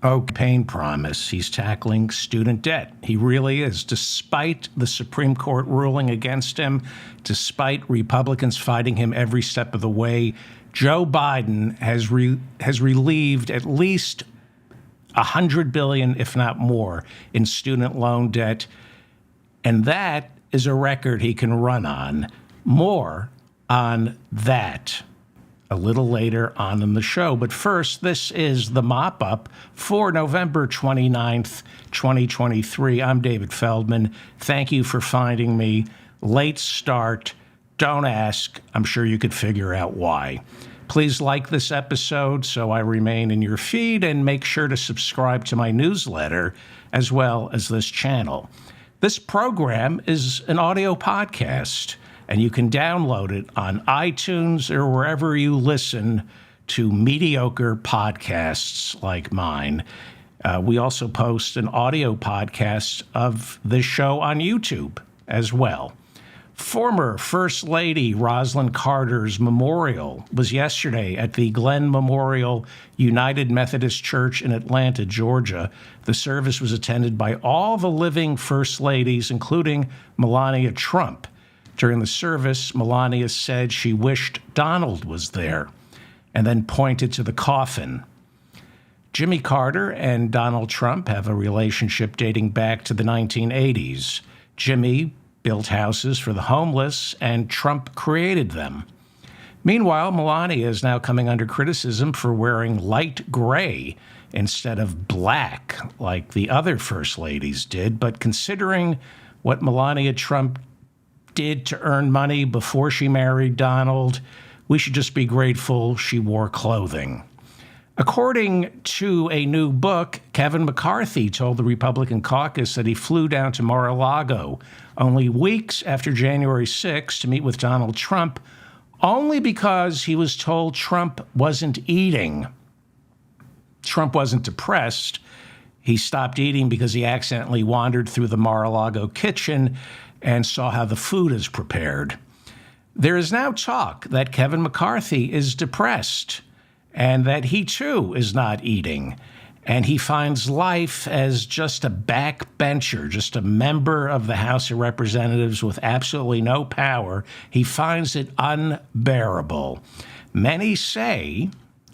Oh, campaign promise. He's tackling student debt. He really is. Despite the Supreme Court ruling against him, despite Republicans fighting him every step of the way, Joe Biden has relieved at least $100 billion, if not more, in student loan debt. And that is a record he can run on. More on that a little later on in the show. But first, this is the mop-up for November 29th, 2023. I'm David Feldman. Thank you for finding me. Late start. Don't ask. I'm sure you could figure out why. Please like this episode so I remain in your feed, and make sure to subscribe to my newsletter as well as this channel. This program is an audio podcast, and you can download it on iTunes or wherever you listen to mediocre podcasts like mine. We also post an audio podcast of this show on YouTube as well. Former First Lady Rosalynn Carter's memorial was yesterday at the Glenn Memorial United Methodist Church in Atlanta, Georgia. The service was attended by all the living First Ladies, including Melania Trump. During the service, Melania said she wished Donald was there, and then pointed to the coffin. Jimmy Carter and Donald Trump have a relationship dating back to the 1980s. Jimmy built houses for the homeless, and Trump created them. Meanwhile, Melania is now coming under criticism for wearing light gray instead of black like the other First Ladies did. But considering what Melania Trump did to earn money before she married Donald, we should just be grateful she wore clothing. According to a new book, Kevin McCarthy told the Republican caucus that he flew down to Mar-a-Lago only weeks after January 6 to meet with Donald Trump, only because he was told Trump wasn't eating. Trump wasn't depressed. He stopped eating because he accidentally wandered through the Mar-a-Lago kitchen and saw how the food is prepared. There is now talk that Kevin McCarthy is depressed, and that he, too, is not eating. And he finds life as just a backbencher, just a member of the House of Representatives with absolutely no power. He finds it unbearable. Many say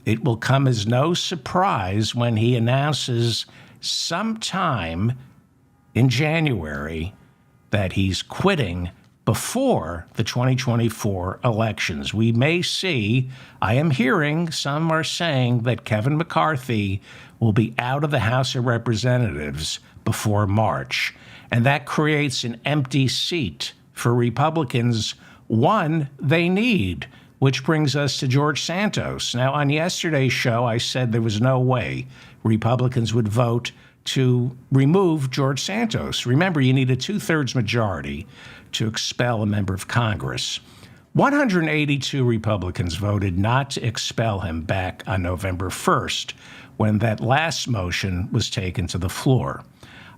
it will come as no surprise when he announces sometime in January that he's quitting before the 2024 elections. We may see, I am hearing, some are saying that Kevin McCarthy will be out of the House of Representatives before March. And that creates an empty seat for Republicans, one they need, which brings us to George Santos. Now, on yesterday's show, I said there was no way Republicans would vote to remove George Santos. Remember, you need a 2/3 majority to expel a member of Congress. 182 Republicans voted not to expel him back on November 1st, when that last motion was taken to the floor.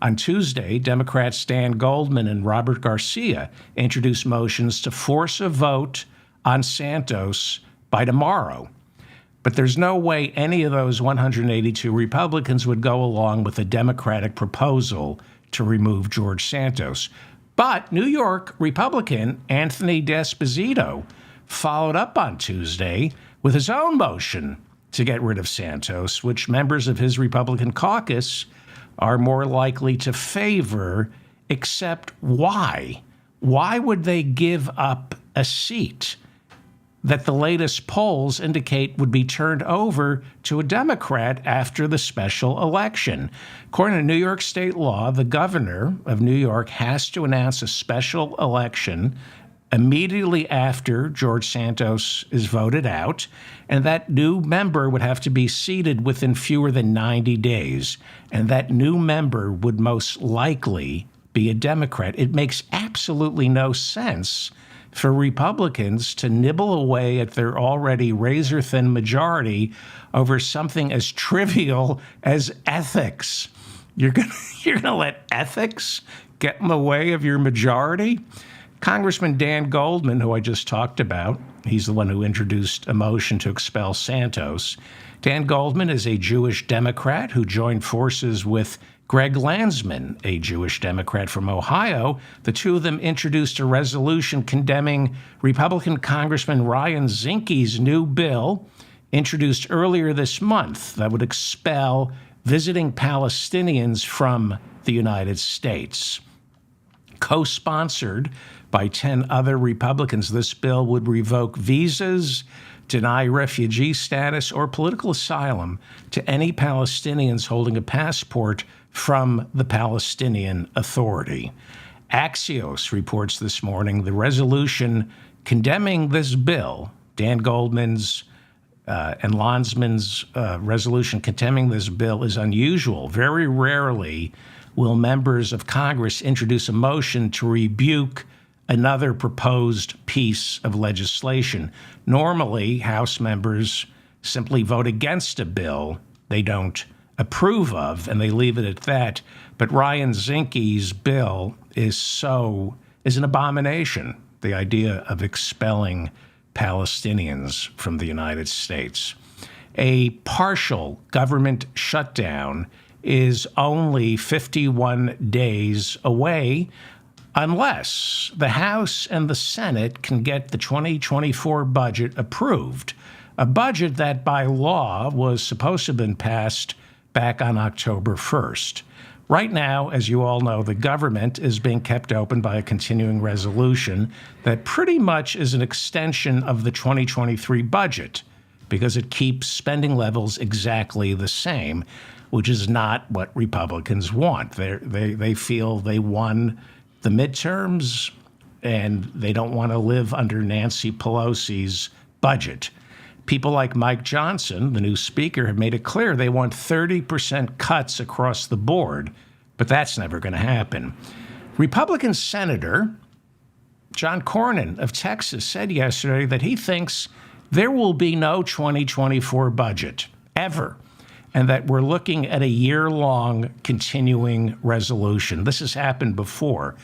On Tuesday, Democrats Dan Goldman and Robert Garcia introduced motions to force a vote on Santos by tomorrow. But there's no way any of those 182 Republicans would go along with a Democratic proposal to remove George Santos. But New York Republican Anthony D'Esposito followed up on Tuesday with his own motion to get rid of Santos, which members of his Republican caucus are more likely to favor, except why? Why would they give up a seat that the latest polls indicate would be turned over to a Democrat after the special election? According to New York state law, the governor of New York has to announce a special election immediately after George Santos is voted out, and that new member would have to be seated within fewer than 90 days, and that new member would most likely be a Democrat. It makes absolutely no sense for Republicans to nibble away at their already razor-thin majority over something as trivial as ethics. You're gonna let ethics get in the way of your majority? Congressman Dan Goldman, who I just talked about, He's the one who introduced a motion to expel Santos. Dan Goldman is a Jewish Democrat who joined forces with Greg Landsman, a Jewish Democrat from Ohio. The two of them introduced a resolution condemning Republican Congressman Ryan Zinke's new bill introduced earlier this month that would expel visiting Palestinians from the United States. Co-sponsored by 10 other Republicans, this bill would revoke visas, deny refugee status or political asylum to any Palestinians holding a passport from the Palestinian Authority. Axios reports this morning the resolution condemning this bill, Dan Goldman's and Landsman's resolution condemning this bill, is unusual. Very rarely will members of Congress introduce a motion to rebuke another proposed piece of legislation. Normally, House members simply vote against a bill they don't approve of, and they leave it at that. But Ryan Zinke's bill is an abomination, the idea of expelling Palestinians from the United States. A partial government shutdown is only 51 days away unless the House and the Senate can get the 2024 budget approved, a budget that by law was supposed to have been passed back on October 1st. Right now, as you all know, the government is being kept open by a continuing resolution that pretty much is an extension of the 2023 budget because it keeps spending levels exactly the same, which is not what Republicans want. They feel they won the midterms and they don't want to live under Nancy Pelosi's budget. People like Mike Johnson, the new speaker, have made it clear they want 30% cuts across the board, but that's never going to happen. Republican Senator John Cornyn of Texas said yesterday that he thinks there will be no 2024 budget ever, and that we're looking at a year-long continuing resolution. This has happened before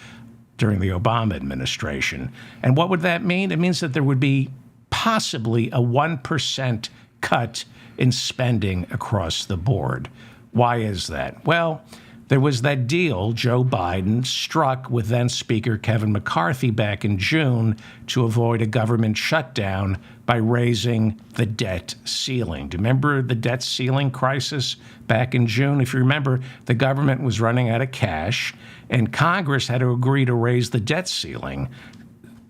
during the Obama administration. And what would that mean? It means that there would be possibly a 1% cut in spending across the board. Why is that? Well, there was that deal Joe Biden struck with then Speaker Kevin McCarthy back in June to avoid a government shutdown by raising the debt ceiling. Do you remember the debt ceiling crisis back in June? If you remember, the government was running out of cash, and Congress had to agree to raise the debt ceiling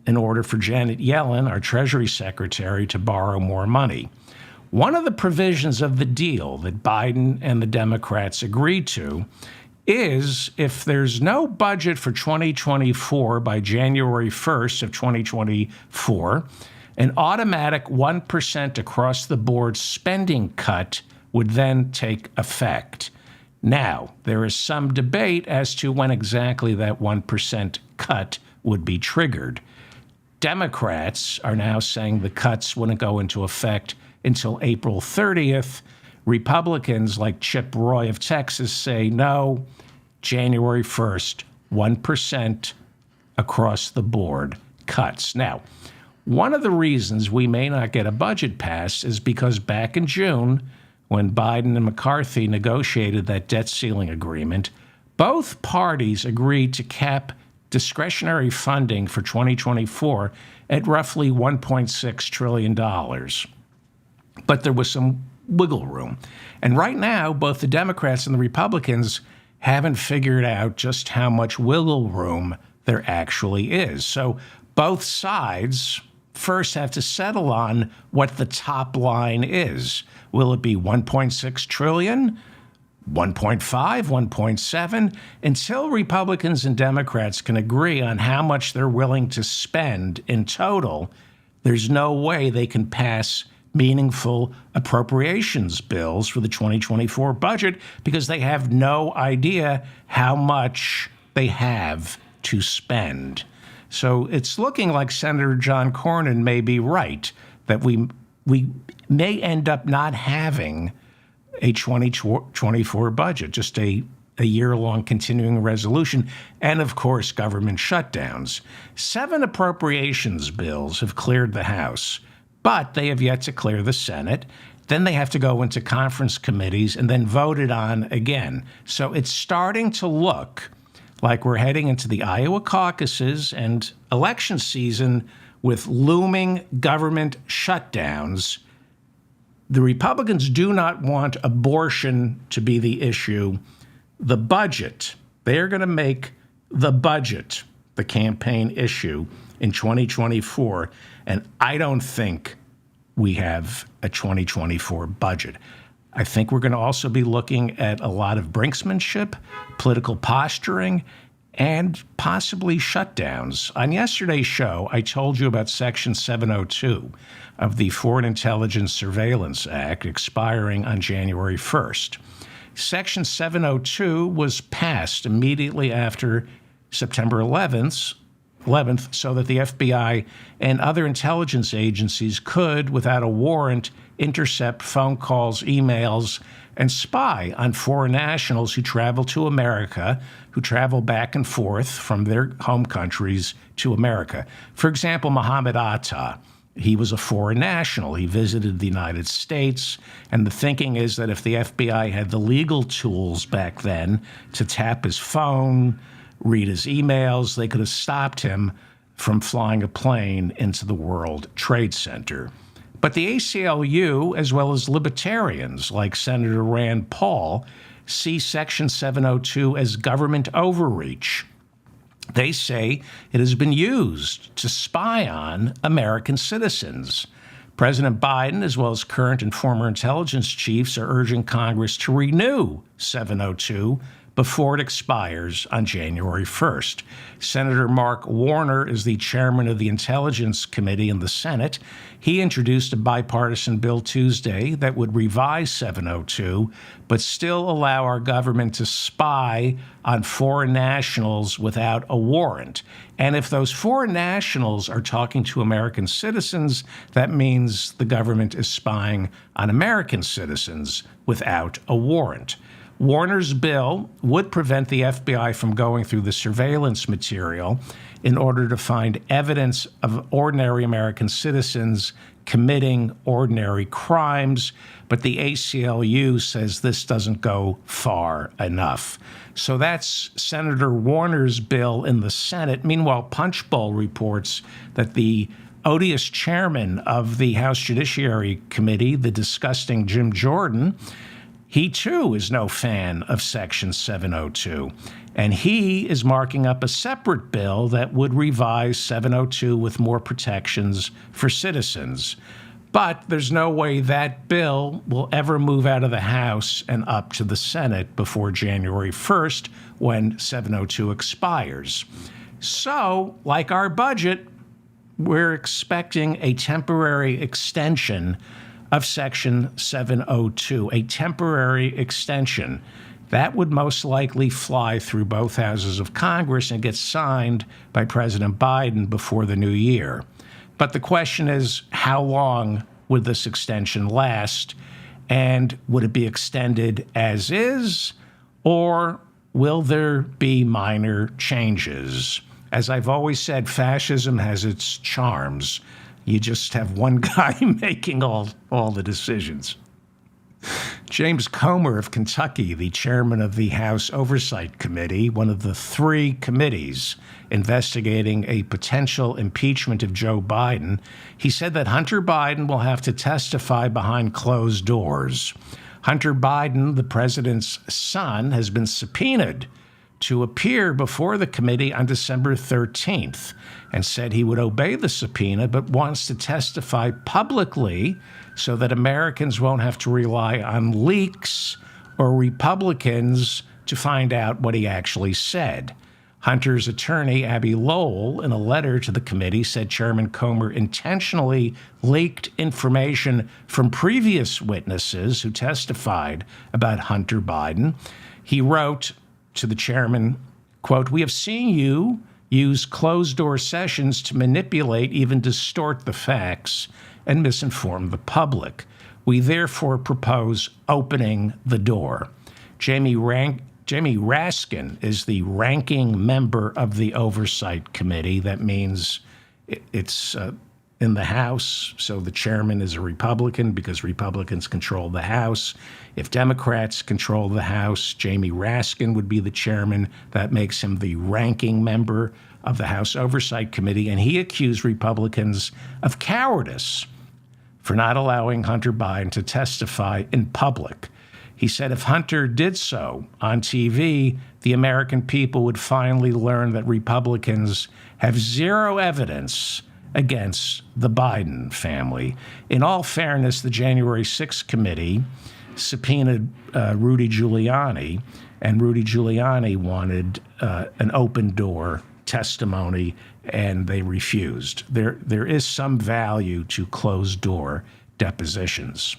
in order for Janet Yellen, our Treasury Secretary, to borrow more money. One of the provisions of the deal that Biden and the Democrats agreed to is if there's no budget for 2024 by January 1st of 2024, an automatic 1% across the board spending cut would then take effect. Now, there is some debate as to when exactly that 1% cut would be triggered. Democrats are now saying the cuts wouldn't go into effect until April 30th. Republicans like Chip Roy of Texas say no, January 1st, 1% across the board cuts. Now, one of the reasons we may not get a budget passed is because back in June, when Biden and McCarthy negotiated that debt ceiling agreement, both parties agreed to cap discretionary funding for 2024 at roughly $1.6 trillion. But there was some wiggle room. And right now, both the Democrats and the Republicans haven't figured out just how much wiggle room there actually is. So both sides first have to settle on what the top line is. Will it be 1.6 trillion? 1.5, 1.7, until Republicans and Democrats can agree on how much they're willing to spend in total, there's no way they can pass meaningful appropriations bills for the 2024 budget because they have no idea how much they have to spend. So it's looking like Senator John Cornyn may be right, that we may end up not having a 2024 budget, just a year-long continuing resolution, and of course, government shutdowns. 7 appropriations bills have cleared the House. but they have yet to clear the Senate. Then they have to go into conference committees and then voted on again. So it's starting to look like we're heading into the Iowa caucuses and election season with looming government shutdowns. The Republicans do not want abortion to be the issue. The budget, they are going to make the budget the campaign issue in 2024. And I don't think we have a 2024 budget. I think we're going to also be looking at a lot of brinksmanship, political posturing, and possibly shutdowns. On yesterday's show, I told you about Section 702 of the Foreign Intelligence Surveillance Act expiring on January 1st. Section 702 was passed immediately after September 11th, so that the FBI and other intelligence agencies could, without a warrant, intercept phone calls, emails, and spy on foreign nationals who travel to America, who travel back and forth from their home countries to America. For example, Mohammed Atta, he was a foreign national. He visited the United States, and the thinking is that if the FBI had the legal tools back then to tap his phone, read his emails, they could have stopped him from flying a plane into the World Trade Center. But the ACLU, as well as libertarians like Senator Rand Paul, see Section 702 as government overreach. They say it has been used to spy on American citizens. President Biden, as well as current and former intelligence chiefs, are urging Congress to renew 702 before it expires on January 1st. Senator Mark Warner is the chairman of the Intelligence Committee in the Senate. He introduced a bipartisan bill Tuesday that would revise 702, but still allow our government to spy on foreign nationals without a warrant. And if those foreign nationals are talking to American citizens, that means the government is spying on American citizens without a warrant. Warner's bill would prevent the FBI from going through the surveillance material in order to find evidence of ordinary American citizens committing ordinary crimes, but the ACLU says this doesn't go far enough. So that's Senator Warner's bill in the Senate. Meanwhile, Punchbowl reports that the odious chairman of the House Judiciary Committee, the disgusting Jim Jordan, he, too, is no fan of Section 702, and he is marking up a separate bill that would revise 702 with more protections for citizens. But there's no way that bill will ever move out of the House and up to the Senate before January 1st, when 702 expires. So, like our budget, we're expecting a temporary extension of Section 702, a temporary extension. That would most likely fly through both houses of Congress and get signed by President Biden before the new year. But the question is, how long would this extension last? And would it be extended as is, or will there be minor changes? As I've always said, fascism has its charms. You just have one guy making all the decisions. James Comer of Kentucky, the chairman of the House Oversight Committee, one of the three committees investigating a potential impeachment of Joe Biden, he said that Hunter Biden will have to testify behind closed doors. Hunter Biden, the president's son, has been subpoenaed to appear before the committee on December 13th and said he would obey the subpoena but wants to testify publicly so that Americans won't have to rely on leaks or Republicans to find out what he actually said. Hunter's attorney, Abby Lowell, in a letter to the committee, said Chairman Comer intentionally leaked information from previous witnesses who testified about Hunter Biden. He wrote to the chairman, quote, "We have seen you use closed-door sessions to manipulate, even distort the facts and misinform the public. We therefore propose opening the door." Jamie Raskin is the ranking member of the Oversight Committee. That means it's in the House, so the chairman is a Republican because Republicans control the House. If Democrats control the House, Jamie Raskin would be the chairman. That makes him the ranking member of the House Oversight Committee, and he accused Republicans of cowardice for not allowing Hunter Biden to testify in public. He said if Hunter did so on TV, the American people would finally learn that Republicans have zero evidence against the Biden family. In all fairness, the January 6th committee subpoenaed Rudy Giuliani, and Rudy Giuliani wanted an open door testimony, and they refused. There is some value to closed door depositions.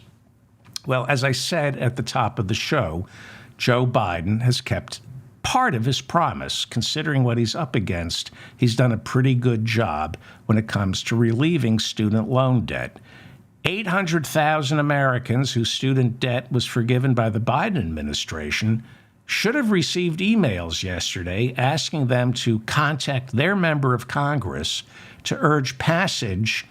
Well, as I said at the top of the show, Joe Biden has kept part of his promise. Considering what he's up against, he's done a pretty good job when it comes to relieving student loan debt. 800,000 Americans whose student debt was forgiven by the Biden administration should have received emails yesterday asking them to contact their member of Congress to urge passage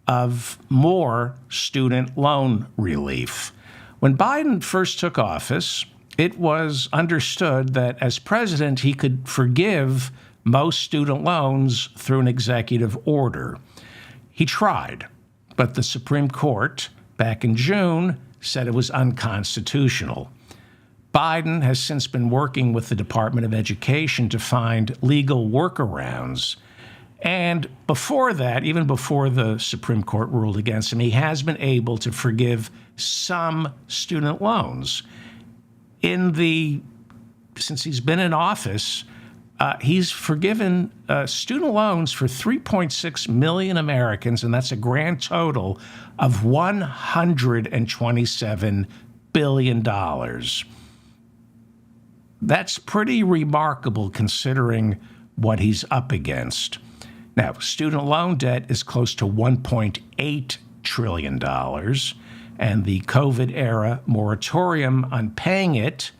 of more student loan relief. When Biden first took office, it was understood that as president, he could forgive most student loans through an executive order. He tried, but the Supreme Court back in June said it was unconstitutional. Biden has since been working with the Department of Education to find legal workarounds. And before that, even before the Supreme Court ruled against him, he has been able to forgive some student loans. Since he's been in office, he's forgiven student loans for 3.6 million Americans, and that's a grand total of $127 billion. That's pretty remarkable considering what he's up against. Now, student loan debt is close to $1.8 trillion, and the COVID-era moratorium on paying it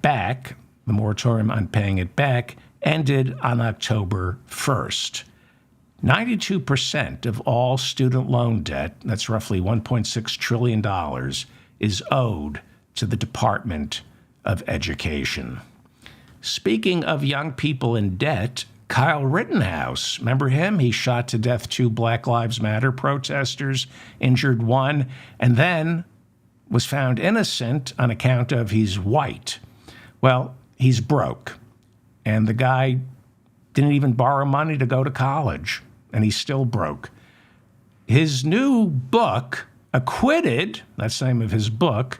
back, ended on October 1st. 92% of all student loan debt, that's roughly $1.6 trillion, is owed to the Department of Education. Speaking of young people in debt, Kyle Rittenhouse, remember him? He shot to death 2 Black Lives Matter protesters, injured 1, and then was found innocent on account of he's white. Well, he's broke, and the guy didn't even borrow money to go to college, and he's still broke. His new book, Acquitted, that's the name of his book,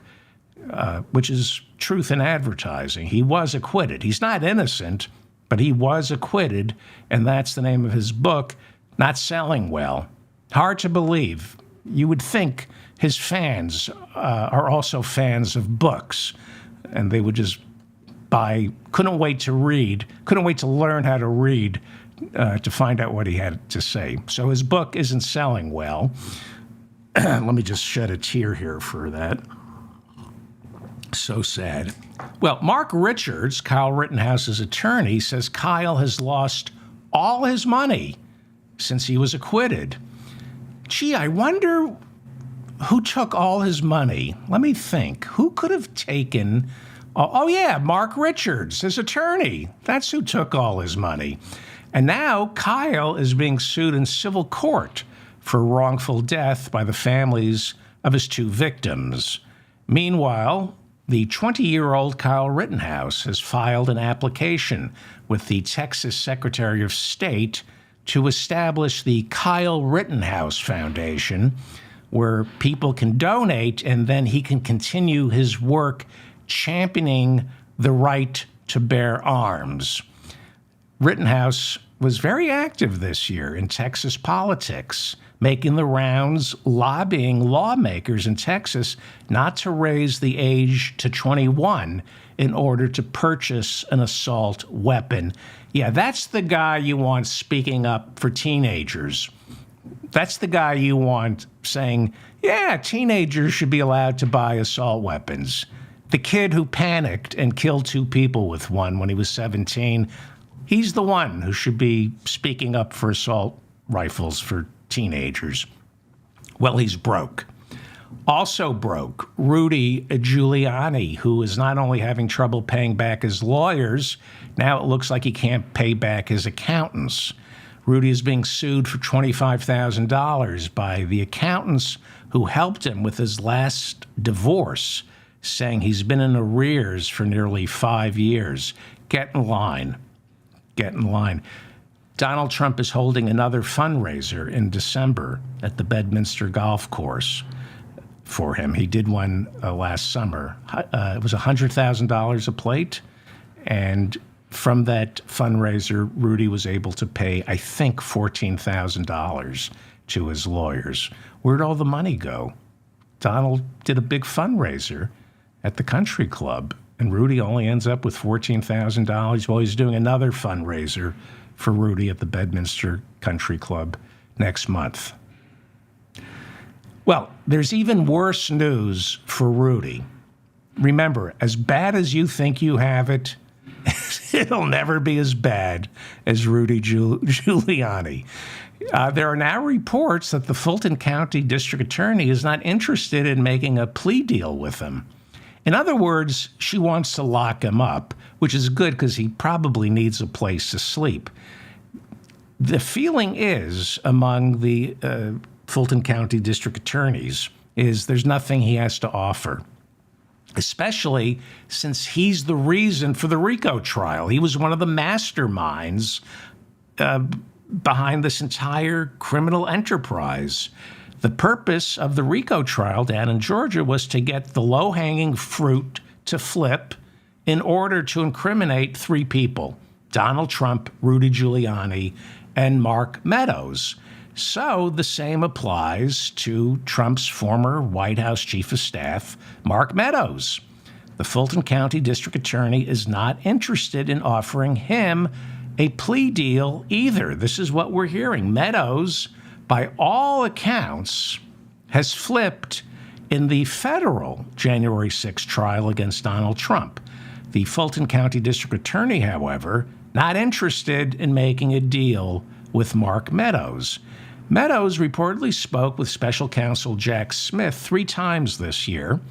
which is Truth in Advertising. He was acquitted. He's not innocent, but he was acquitted, and that's the name of his book, not selling well. Hard to believe. You would think his fans are also fans of books, and they would just couldn't wait to learn how to read to find out what he had to say. So his book isn't selling well. Let me just shed a tear here for that. So sad. Well, Mark Richards, Kyle Rittenhouse's attorney, says Kyle has lost all his money since he was acquitted. Gee, I wonder who took all his money. Let me think. Who could have taken... Oh, yeah, Mark Richards, his attorney. That's who took all his money. And now Kyle is being sued in civil court for wrongful death by the families of his 2 victims. Meanwhile, the 20-year-old Kyle Rittenhouse has filed an application with the Texas Secretary of State to establish the Kyle Rittenhouse Foundation, where people can donate and then he can continue his work championing the right to bear arms. Rittenhouse was very active this year in Texas politics, making the rounds, lobbying lawmakers in Texas not to raise the age to 21 in order to purchase an assault weapon. Yeah, that's the guy you want speaking up for teenagers. That's the guy you want saying, yeah, teenagers should be allowed to buy assault weapons. The kid who panicked and killed 2 people with one when he was 17, he's the one who should be speaking up for assault rifles for teenagers. Well, he's broke. Also broke, Rudy Giuliani, who is not only having trouble paying back his lawyers, now it looks like he can't pay back his accountants. Rudy is being sued for $25,000 by the accountants who helped him with his last divorce, saying he's been in arrears for nearly 5 years. Get in line. Get in line. Donald Trump is holding another fundraiser in December at the Bedminster Golf Course for him. He did one last summer. It was $100,000 a plate. And from that fundraiser, Rudy was able to pay, I think, $14,000 to his lawyers. Where'd all the money go? Donald did a big fundraiser at the country club, and Rudy only ends up with $14,000 while he's doing another fundraiser for Rudy at the Bedminster Country Club next month. Well, there's even worse news for Rudy. Remember, as bad as you think you have it, it'll never be as bad as Rudy Giuliani. There are now reports that the Fulton County District Attorney is not interested in making a plea deal with him. In other words, she wants to lock him up, which is good because he probably needs a place to sleep. The feeling is among the Fulton County District Attorneys is there's nothing he has to offer, especially since he's the reason for the RICO trial. He was one of the masterminds behind this entire criminal enterprise. The purpose of the RICO trial down in Georgia was to get the low-hanging fruit to flip in order to incriminate 3 people: Donald Trump, Rudy Giuliani, and Mark Meadows. So the same applies to Trump's former White House chief of staff, Mark Meadows. The Fulton County District Attorney is not interested in offering him a plea deal either. This is what we're hearing. Meadows, by all accounts, has flipped in the federal January 6 trial against Donald Trump. The Fulton County District Attorney, however, not interested in making a deal with Mark Meadows. Meadows reportedly spoke with special counsel Jack Smith 3 times this year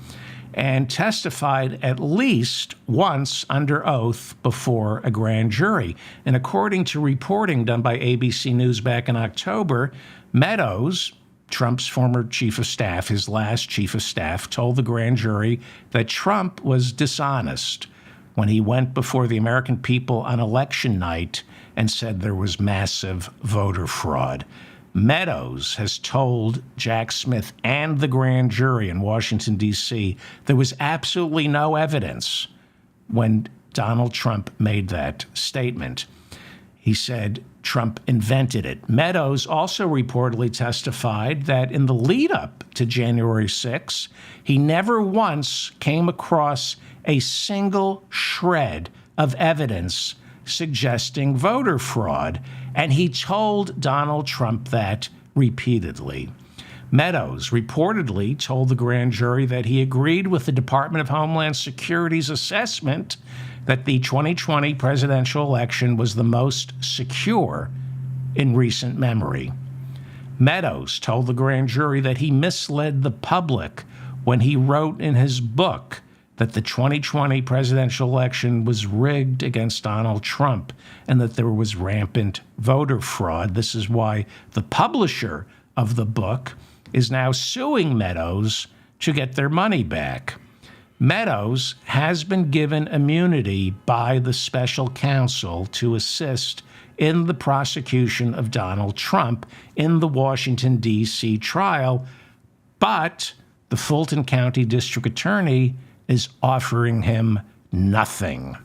and testified at least once under oath before a grand jury. And according to reporting done by ABC News back in October, Meadows, Trump's former chief of staff, his last chief of staff, told the grand jury that Trump was dishonest when he went before the American people on election night and said there was massive voter fraud. Meadows has told Jack Smith and the grand jury in Washington, D.C., there was absolutely no evidence when Donald Trump made that statement. He said Trump invented it. Meadows also reportedly testified that in the lead up to January 6, he never once came across a single shred of evidence suggesting voter fraud, and he told Donald Trump that repeatedly. Meadows reportedly told the grand jury that he agreed with the Department of Homeland Security's assessment that the 2020 presidential election was the most secure in recent memory. Meadows told the grand jury that he misled the public when he wrote in his book that the 2020 presidential election was rigged against Donald Trump and that there was rampant voter fraud. This is why the publisher of the book is now suing Meadows to get their money back. Meadows has been given immunity by the special counsel to assist in the prosecution of Donald Trump in the Washington, D.C. trial, but the Fulton County District Attorney is offering him nothing.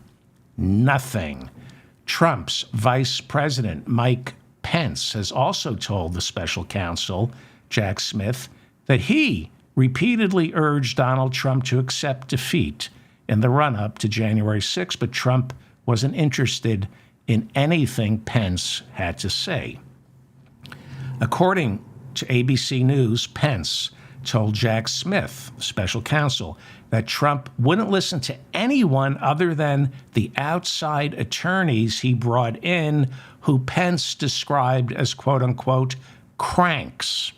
Nothing. Trump's Vice President, Mike Pence, has also told the special counsel, Jack Smith, that he repeatedly urged Donald Trump to accept defeat in the run-up to January 6, but Trump wasn't interested in anything Pence had to say. According to ABC News, Pence told Jack Smith, special counsel, that Trump wouldn't listen to anyone other than the outside attorneys he brought in, who Pence described as, quote-unquote, cranks.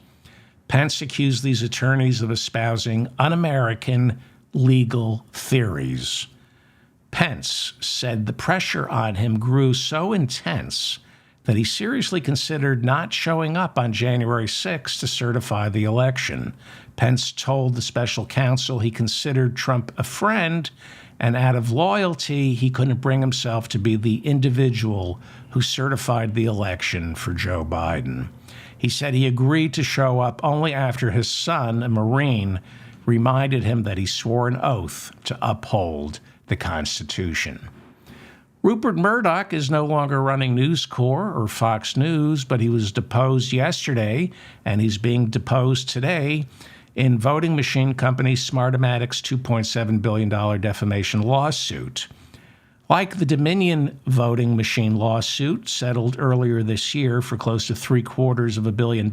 Pence accused these attorneys of espousing un-American legal theories. Pence said the pressure on him grew so intense that he seriously considered not showing up on January 6 to certify the election. Pence told the special counsel he considered Trump a friend, and out of loyalty, he couldn't bring himself to be the individual who certified the election for Joe Biden. He said he agreed to show up only after his son, a Marine, reminded him that he swore an oath to uphold the Constitution. Rupert Murdoch is no longer running News Corp or Fox News, but he was deposed yesterday, and he's being deposed today in voting machine company Smartmatic's $2.7 billion defamation lawsuit. Like the Dominion voting machine lawsuit settled earlier this year for close to $750 million,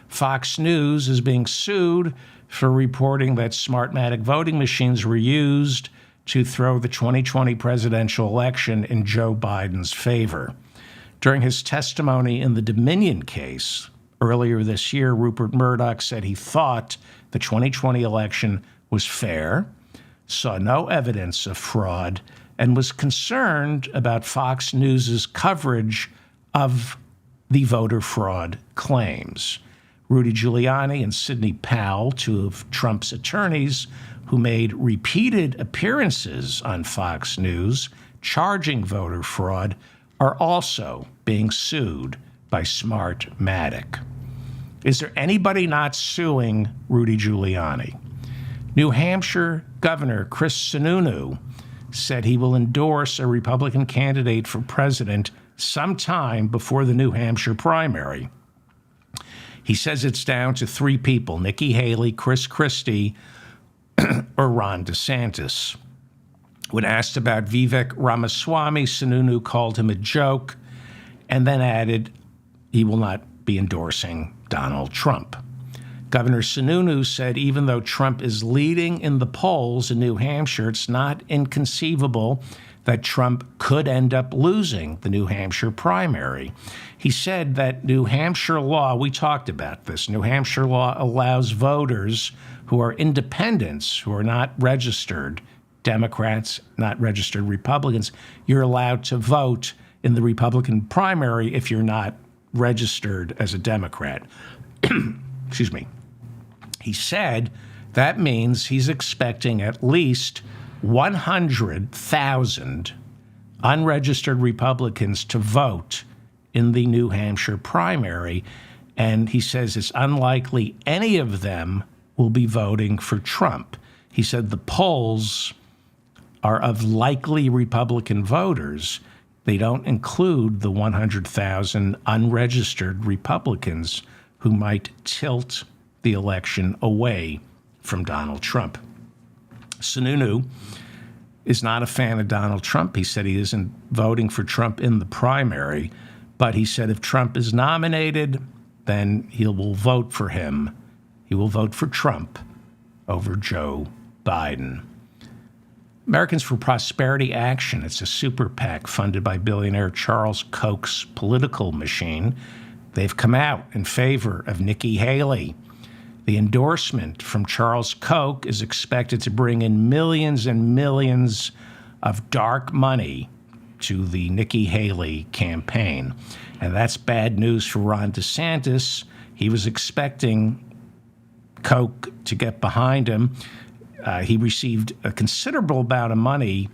Fox News is being sued for reporting that Smartmatic voting machines were used to throw the 2020 presidential election in Joe Biden's favor. During his testimony in the Dominion case earlier this year, Rupert Murdoch said he thought the 2020 election was fair, saw no evidence of fraud, and was concerned about Fox News's coverage of the voter fraud claims. Rudy Giuliani and Sidney Powell, two of Trump's attorneys, who made repeated appearances on Fox News charging voter fraud, are also being sued by Smartmatic. Is there anybody not suing Rudy Giuliani? New Hampshire Governor Chris Sununu said he will endorse a Republican candidate for president sometime before the New Hampshire primary. He says it's down to three people: Nikki Haley, Chris Christie, or Ron DeSantis. When asked about Vivek Ramaswamy, Sununu called him a joke and then added he will not be endorsing Donald Trump. Governor Sununu said even though Trump is leading in the polls in New Hampshire, it's not inconceivable that Trump could end up losing the New Hampshire primary. He said that New Hampshire law, we talked about this, New Hampshire law allows voters who are independents, who are not registered Democrats, not registered Republicans, you're allowed to vote in the Republican primary if you're not registered as a Democrat. Excuse me. He said that means he's expecting at least 100,000 unregistered Republicans to vote in the New Hampshire primary, and he says it's unlikely any of them will be voting for Trump. He said the polls are of likely Republican voters. They don't include the 100,000 unregistered Republicans who might tilt the election away from Donald Trump. Sununu is not a fan of Donald Trump. He said he isn't voting for Trump in the primary, but he said if Trump is nominated, then he will vote for him. He will vote for Trump over Joe Biden. Americans for Prosperity Action, it's a super PAC funded by billionaire Charles Koch's political machine. They've come out in favor of Nikki Haley. The endorsement from Charles Koch is expected to bring in millions and millions of dark money to the Nikki Haley campaign. And that's bad news for Ron DeSantis. He was expecting Koch to get behind him. He received a considerable amount of money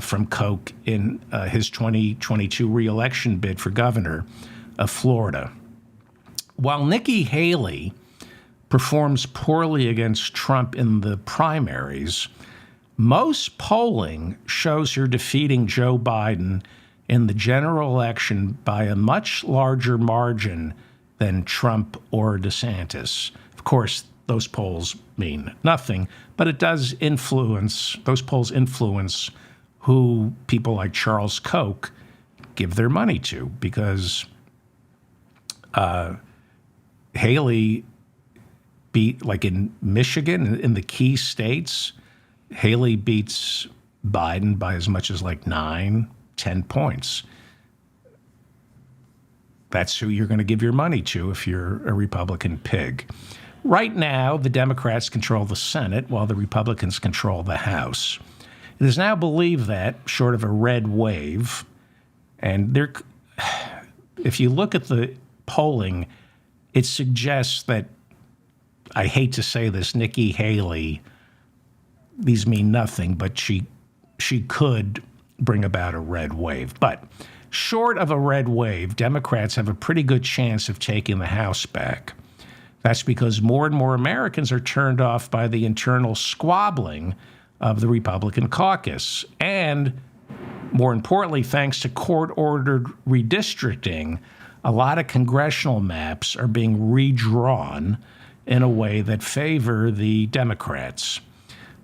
from Koch in his 2022 reelection bid for governor of Florida. While Nikki Haley performs poorly against Trump in the primaries, most polling shows her defeating Joe Biden in the general election by a much larger margin than Trump or DeSantis. Of course, those polls mean nothing, but it does influence, those polls influence who people like Charles Koch give their money to, because Haley beat, like in Michigan, in the key states, Haley beats Biden by as much as like 9-10 points. That's who you're going to give your money to if you're a Republican pig. Right now, the Democrats control the Senate while the Republicans control the House. It is now believed that, short of a red wave, and if you look at the polling, it suggests that, I hate to say this, Nikki Haley, these mean nothing, but she could bring about a red wave. But short of a red wave, Democrats have a pretty good chance of taking the House back. That's because more and more Americans are turned off by the internal squabbling of the Republican caucus. And more importantly, thanks to court-ordered redistricting, a lot of congressional maps are being redrawn in a way that favor the Democrats.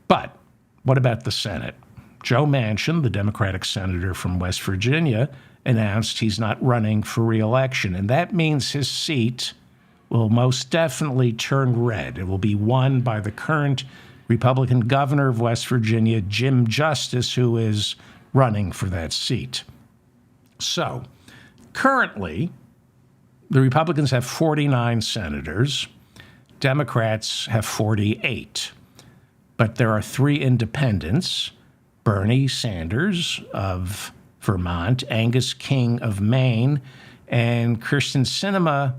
But what about the Senate? Joe Manchin, the Democratic senator from West Virginia, announced he's not running for re-election, and that means his seat will most definitely turn red. It will be won by the current Republican governor of West Virginia, Jim Justice, who is running for that seat. So, currently, the Republicans have 49 senators. Democrats have 48. But there are 3 independents: Bernie Sanders of Vermont, Angus King of Maine, and Kyrsten Sinema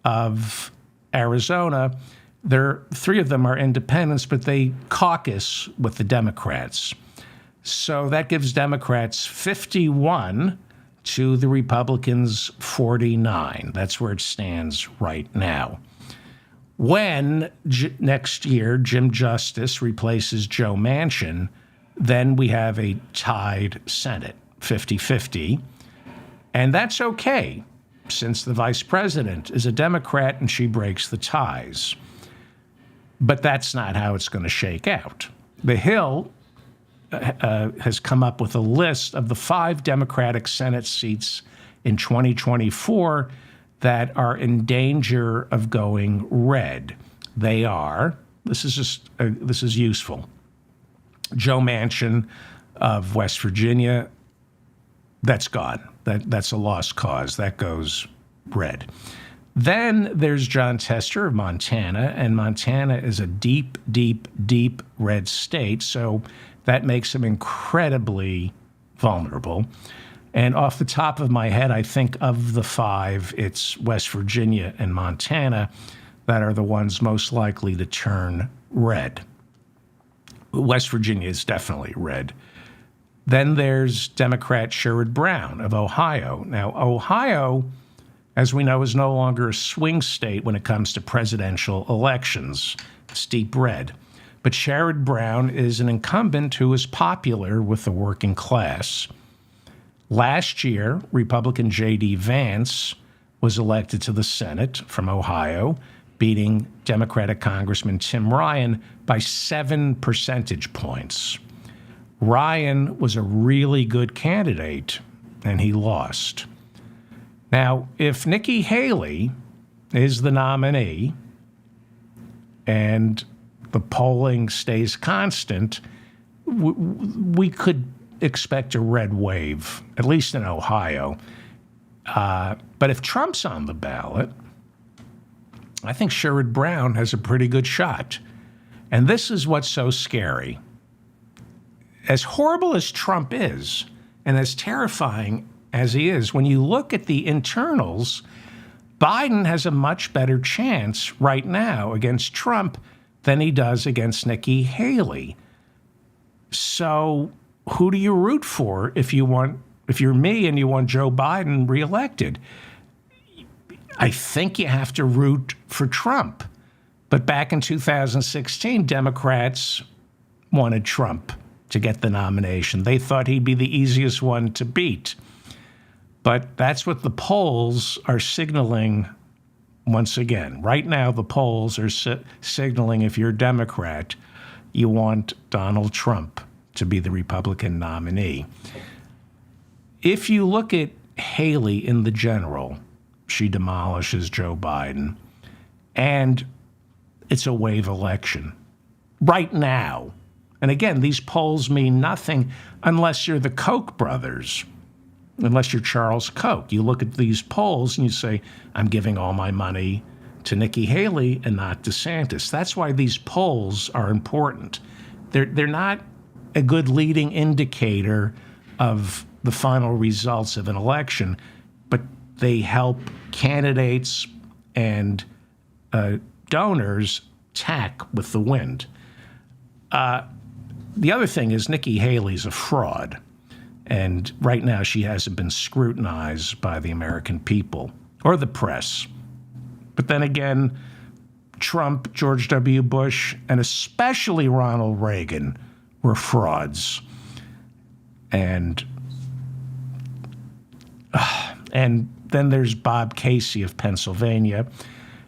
of Arizona. 3 of them are independents, but they caucus with the Democrats. So that gives Democrats 51 to the Republicans 49. That's where it stands right now. When next year Jim Justice replaces Joe Manchin, then we have a tied Senate, 50-50. And that's okay, since the vice president is a Democrat and she breaks the ties. But that's not how it's going to shake out. The Hill has come up with a list of the 5 Democratic Senate seats in 2024 that are in danger of going red. They are, this is useful, Joe Manchin of West Virginia, that's gone. That's a lost cause. That goes red. Then there's John Tester of Montana, and Montana is a deep, deep, deep red state, so that makes him incredibly vulnerable. And off the top of my head, I think of the 5, it's West Virginia and Montana that are the ones most likely to turn red. West Virginia is definitely red. Then there's Democrat Sherrod Brown of Ohio. Now, Ohio, as we know, is no longer a swing state when it comes to presidential elections. It's deep red. But Sherrod Brown is an incumbent who is popular with the working class. Last year, Republican J.D. Vance was elected to the Senate from Ohio, beating Democratic Congressman Tim Ryan by 7 percentage points. Ryan was a really good candidate, and he lost. Now, if Nikki Haley is the nominee and the polling stays constant, we could expect a red wave, at least in Ohio. But if Trump's on the ballot, I think Sherrod Brown has a pretty good shot. And this is what's so scary. As horrible as Trump is, and as terrifying as he is, when you look at the internals, Biden has a much better chance right now against Trump than he does against Nikki Haley. So who do you root for if you're me and you want Joe Biden reelected? I think you have to root for Trump. But back in 2016, Democrats wanted Trump to get the nomination. They thought he'd be the easiest one to beat. But that's what the polls are signaling once again. Right now, the polls are signaling if you're a Democrat, you want Donald Trump to be the Republican nominee. If you look at Haley in the general, she demolishes Joe Biden, and it's a wave election. Right now, and again, these polls mean nothing unless you're the Koch brothers. unless you're Charles Koch. You look at these polls and you say, I'm giving all my money to Nikki Haley and not DeSantis. That's why these polls are important. They're not a good leading indicator of the final results of an election, but they help candidates and donors tack with the wind. The other thing is Nikki Haley's a fraud. And right now she hasn't been scrutinized by the American people or the press. But then again, Trump, George W. Bush, and especially Ronald Reagan were frauds. And then there's Bob Casey of Pennsylvania.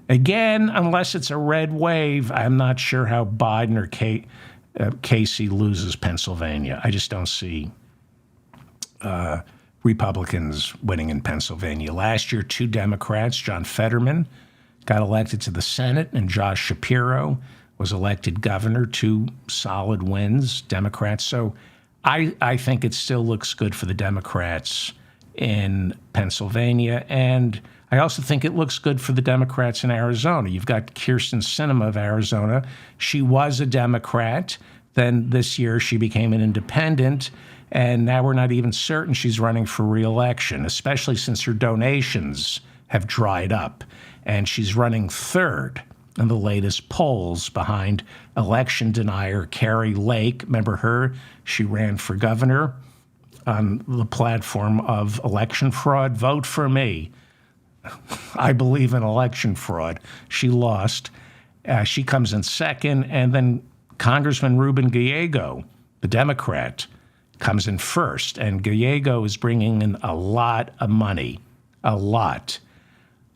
Again, unless it's a red wave, I'm not sure how Biden or Casey loses Pennsylvania. I just don't see Republicans winning in Pennsylvania. Last year, 2 Democrats, John Fetterman, got elected to the Senate, and Josh Shapiro was elected governor. 2 solid wins, Democrats. So I think it still looks good for the Democrats in Pennsylvania. And I also think it looks good for the Democrats in Arizona. You've got Kyrsten Sinema of Arizona. She was a Democrat. Then this year she became an independent. And now we're not even certain she's running for re-election, especially since her donations have dried up. And she's running 3rd in the latest polls behind election denier Kari Lake. Remember her? She ran for governor on the platform of election fraud. Vote for me. I believe in election fraud. She lost. She comes in 2nd. And then Congressman Ruben Gallego, the Democrat, comes in 1st. And Gallego is bringing in a lot of money. A lot.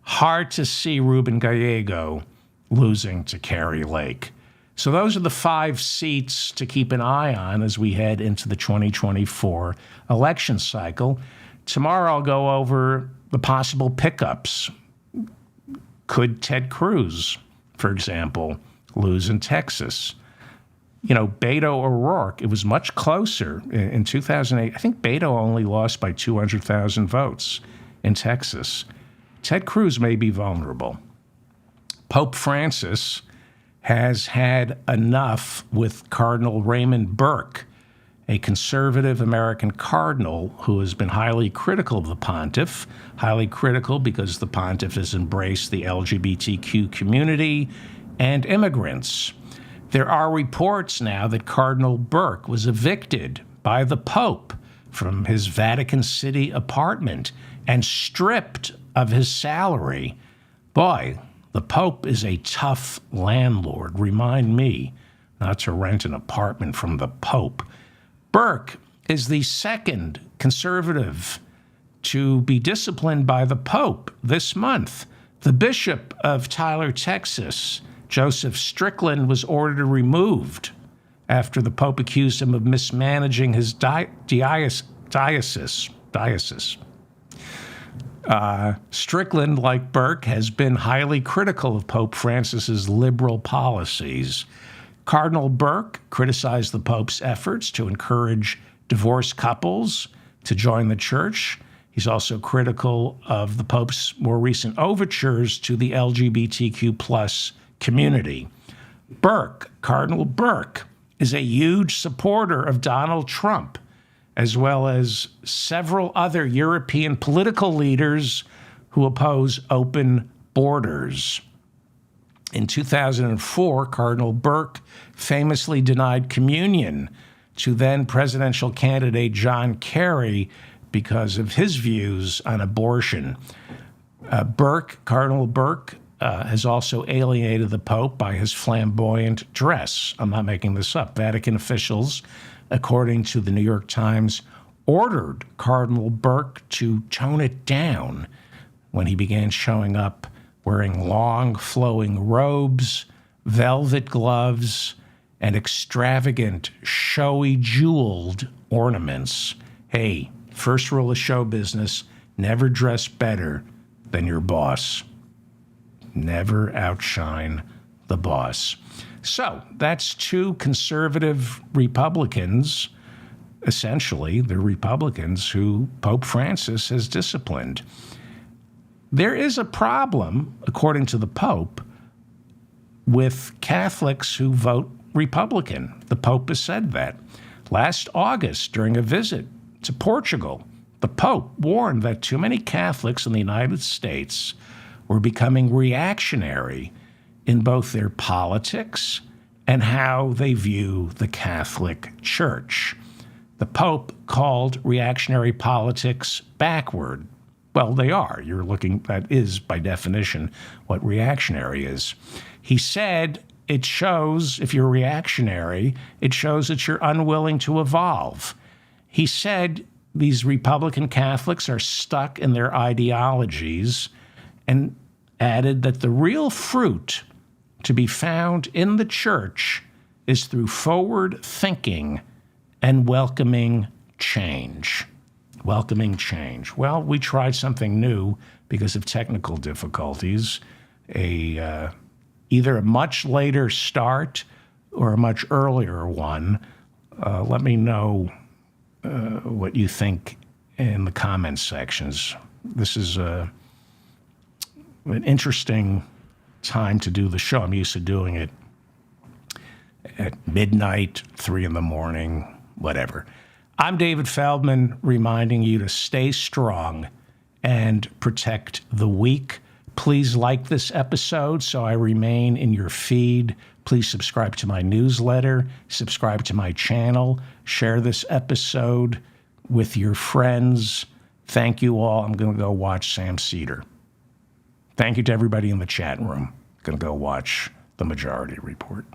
Hard to see Ruben Gallego losing to Kari Lake. So those are the 5 seats to keep an eye on as we head into the 2024 election cycle. Tomorrow I'll go over the possible pickups. Could Ted Cruz, for example, lose in Texas? You know, Beto O'Rourke, it was much closer in 2008. I think Beto only lost by 200,000 votes in Texas. Ted Cruz may be vulnerable. Pope Francis has had enough with Cardinal Raymond Burke, a conservative American cardinal who has been highly critical of the pontiff, highly critical because the pontiff has embraced the LGBTQ community and immigrants. There are reports now that Cardinal Burke was evicted by the Pope from his Vatican City apartment and stripped of his salary. Boy, the Pope is a tough landlord. Remind me not to rent an apartment from the Pope. Burke is the 2nd conservative to be disciplined by the Pope this month. The Bishop of Tyler, Texas, Joseph Strickland, was ordered removed after the Pope accused him of mismanaging his diocese. Strickland, like Burke, has been highly critical of Pope Francis's liberal policies. Cardinal Burke criticized the Pope's efforts to encourage divorced couples to join the church. He's also critical of the Pope's more recent overtures to the LGBTQ plus community. Cardinal Burke, is a huge supporter of Donald Trump, as well as several other European political leaders who oppose open borders. In 2004, Cardinal Burke famously denied communion to then presidential candidate John Kerry because of his views on abortion. Cardinal Burke, has also alienated the Pope by his flamboyant dress. I'm not making this up. Vatican officials, according to the New York Times, ordered Cardinal Burke to tone it down when he began showing up wearing long, flowing robes, velvet gloves, and extravagant, showy, jeweled ornaments. Hey, first rule of show business, never dress better than your boss. Never outshine the boss. So that's 2 conservative Republicans essentially the Republicans who Pope Francis has disciplined. There is a problem, according to the Pope, with Catholics who vote Republican. The Pope has said that. Last August, during a visit to Portugal, the Pope warned that too many Catholics in the United States were becoming reactionary in both their politics and how they view the Catholic Church. The Pope called reactionary politics backward. Well, they are. That is, by definition, what reactionary is. He said it shows, if you're reactionary, it shows that you're unwilling to evolve. He said these Republican Catholics are stuck in their ideologies, and added that the real fruit to be found in the church is through forward thinking and welcoming change. Welcoming change. Well, we tried something new because of technical difficulties. Either a much later start or a much earlier one. Let me know what you think in the comments sections. This is an interesting time to do the show. I'm used to doing it at midnight, 3 a.m, whatever. I'm David Feldman, reminding you to stay strong and protect the weak. Please like this episode so I remain in your feed. Please subscribe to my newsletter, subscribe to my channel, share this episode with your friends. Thank you all. I'm going to go watch Sam Seder. Thank you to everybody in the chat room. Going to go watch The Majority Report.